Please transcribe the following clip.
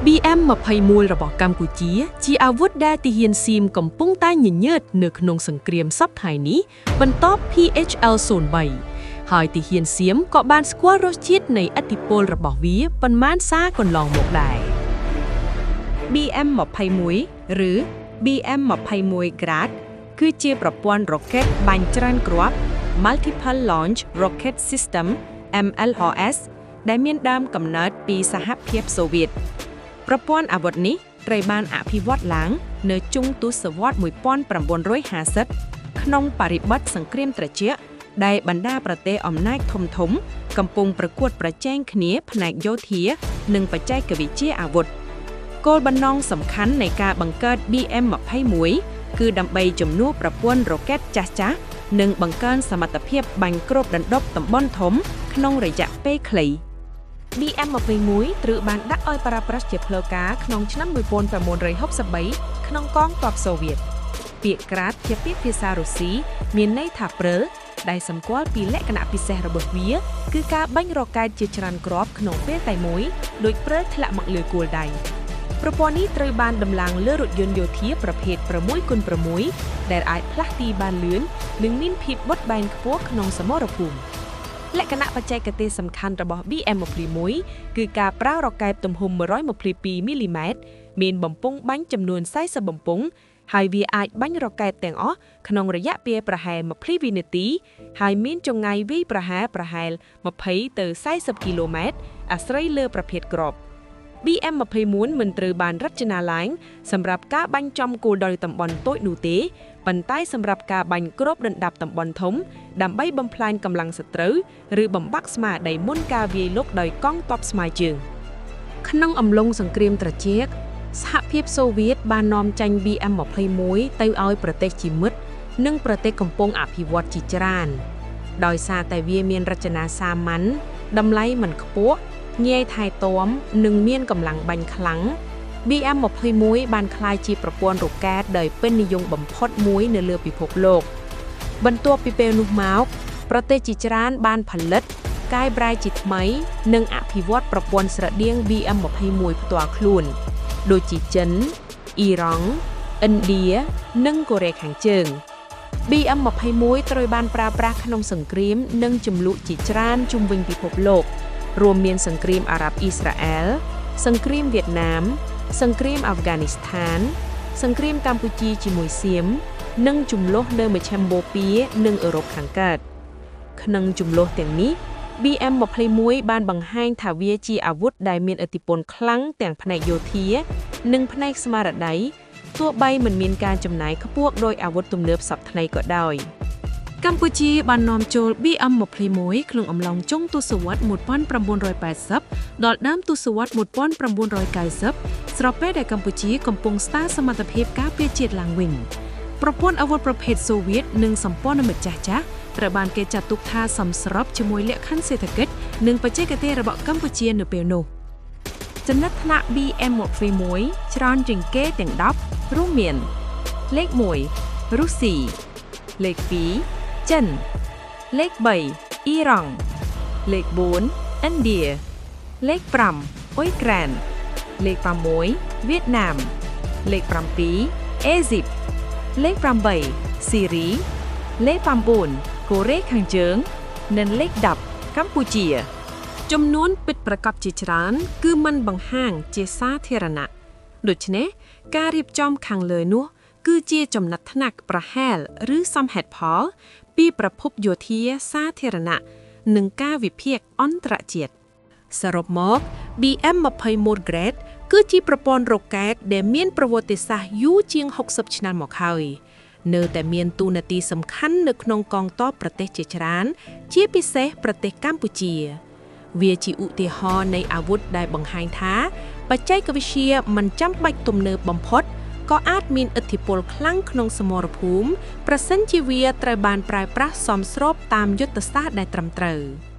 BM21 របស់កម្ពុជាជាអាវុធដែលទាហានសៀមកំពុងតែញញើតនៅក្នុងសង្គ្រាមសពថ្ងៃនេះបន្ទាប់ PHL-03 ហើយទាហានសៀមក៏បានស្គាល់រសជាតិនៃឥទ្ធិពលរបស់វាប៉ុន្មានសារកន្លងមកដែរ BM21 ឬ BM21 Grad គឺជាប្រព័ន្ធរ៉ុកែតបាញ់ច្រើនគ្រាប់ Multiple Launch Rocket System MLRS ដែលមានដើមកំណើតពីសហភាពសូវៀតប្រព័ន្ធអាវុធនេះត្រូវបានអភិវឌ្ឍឡើងនៅចុងទសវត្សរ៍1950ក្នុងបរិបទសង្គ្រាមត្រជាក់ដែលបណ្ដាប្រទេសអំណាចធំៗកំពុងប្រកួតប្រជែងគ្នាផ្នែកយោធានិងបច្ចេកវិទ្យាអាវុធគោលបំណងសំខាន់នៃការបង្កើត BM21 គឺដើម្បីជំនួសប្រព័ន្ធរ៉ុកែតចាស់ៗនិងបង្កើនសមត្ថភាពបាញ់គ្របដណ្ដប់តំបន់ធំក្នុងរយៈពេលខ្លីBM21 ត្រូវបានដាក់ឲ្យប្រើប្រាស់ជាផ្លូវការក្នុងឆ្នាំ1963ក្នុងកងទ័ពសូវៀតពាក្យក្រាតជាពាក្យភាសារុស្ស៊ីមានន័យថាព្រើដែលសម្គាល់ពីលក្ខណៈពិសេសរបស់វាគឺការបាញ់រ៉ុកែតជាច្រើនគ្រាប់ក្នុងពេលតែមួយដោយព្រើធ្លាក់មកលើគោលដៅប្រព័ន្ធនេះត្រូវបានដំឡើងលើរថយន្តយោធាប្រភេទ 6x6 ដែលអាចផ្លាស់ទីបានលឿននិងមានភាពបត់បែនខ្ពស់ក្នុងសមរភូមិលក្ខណៈបច្ចេកទេសសំខាន់របស់ BM21 គឺការប្រើរ៉ុកែតទំហំ122មីលីម៉ែត្រមានបំពង់បាញ់ចំនួន40បំពង់ហើយវាអាចបាញ់រ៉ុកែតទាំងអស់ក្នុងរយៈពេលប្រហែល20វិនាទីហើយមានចម្ងាយវាយប្រហារ20ទៅ40គីឡូម៉ែត្រអាស្រ័យលើប្រភេទគ្រាប់BM21 មិនត្រូវបានរចនាឡើងសម្រាប់ការបាញ់ចំគោលដៅតំបន់តូចនោះទេប៉ុន្តែសម្រាប់ការបាញ់គ្របដណ្ដប់តំបន់ធំដើម្បីបំផ្លាញកម្លាំងសត្រូវឬបំបាក់ស្មារតីមុនការវាយលុកដោយកងទ័ពស្មៅជើងក្នុងអំឡុងសង្គ្រាមត្រជាក់សហភាពសូវៀតបាននាំចេញ BM21 ទៅឲ្យប្រទេសជាមិត្តនិងប្រទេសកំពុងអភិវឌ្ឍជាច្រើនដោយសារតែវាមានរចនាសាមញ្ញតម្លៃមិនខ្ពស់ងាយថែទាំនិងមានកម្លាំងបាញ់ខ្លាំង BM21 បានក្លាយជាប្រព័ន្ធរ៉ុកែតដែលពេញនិយមបំផុតមួយនៅលើពិភពលោកបន្ទាប់ពីពេលនោះមកប្រទេសជាច្រើនបានផលិតកែប្រែជាថ្មីនិងអភិវឌ្ឍប្រព័ន្ធស្រដៀង BM21 ផ្ទាល់ខ្លួនដូចជាចិនអ៊ីរ៉ង់ឥណ្ឌានិងកូរ៉េខាងជើង BM21 ត្រូវបានប្រើប្រាស់ក្នុងសង្គ្រាមនិងជម្លោះជាច្រើនជុំវិញពិភពលោករួមមានសង្គ្រាមអារ៉ាប់អ៊ីស្រាអែលសង្គ្រាមវៀតណាមសង្គ្រាមអាហ្វហ្គានីស្ថានសង្គ្រាមកម្ពុជាជាមួយសៀមនិងជម្លោះនៅមជ្ឈិមបូព៌ានិងអឺរ៉ុបខាងកើតក្នុងជម្លោះទាំងនេះ BM21 បានបង្ហាញថាវាជាអាវុធដែលមានឥទ្ធិពលខ្លាំងទាំងផ្នែកយោធានិងផ្នែកស្មារតីទោះបីមិនមានការចំណាយខ្ពស់ដោយអាវុធទំនើបសព្វថ្ងៃក៏ដោយកម្ពុជាបាននាំចូល BM21 ក្នុងអំឡុងចុងទសវត្សរ៍1980ដល់ដើមទសវត្សរ៍1990ស្របពេលដែលកម្ពុជាកំពុងស្ដារសមត្ថភាពការពារជាតិឡើងវិញប្រព័ន្ធអាវុធប្រភេទសូវៀតនិងសម្ព័ន្ធមិត្តចាស់ៗត្រូវបានគេចាត់ទុកថាសមស្របជាមួយលក្ខខណ្ឌសេដ្ឋកិច្ចនិងបច្ចេកទេសរបស់កម្ពុជានៅពេលនោះចំណុចថ្នាក់ BM21 ច្រើនជាងគេទាំង10រួមមានលេខ1រុស្ស៊ីលេខ2ចិនលេខ3អ៊ីរ៉ង់លេខ4ឥណ្ឌាលេខ5អ៊ុយក្រែនលេខ6វៀតណាមលេខ7អេស៊ីបលេខ8ស៊ីរីលេខ9កូរ៉េខាងជើងនិងលេខ10កម្ពុជាចំនួនពិតប្រាកដជាច្រើនគឺមិនបង្ហាញជាសាធារណៈដូច្នេះការរៀបចំខាងលើនោះគឺជាចំណាត់ថ្នាក់ប្រហែលឬសំហេតុផលពីប្រភពយោធាសាធារណៈនិងការវិភាគអន្តរជាតិសរុបមក BM21 Grade គឺជាប្រព័ន្ធរ៉ុកែតដែលមានប្រវត្តិសាស្ត្រយូរជាង60ឆ្នាំមកហើយនៅតែមានតួនាទីសំខាន់នៅក្នុងកងទ័ពប្រទេសជាច្រើនជាពិសេសប្រទេសកម្ពុជាវាជាឧទាហរណ៍នៃអាវុធដែលបង្ហាញថាបច្ចេកវិទ្យាមិនចាំបាច់ទំនើបបំផុតក៏អាចមានឥទ្ធិពលខ្លាំងក្នុងសមរភូមិប្រសិនជាវាត្រូវបានប្រើប្រាស់សមស្របតាមយុទ្ធសាស្ត្រដែលត្រឹមត្រូវ។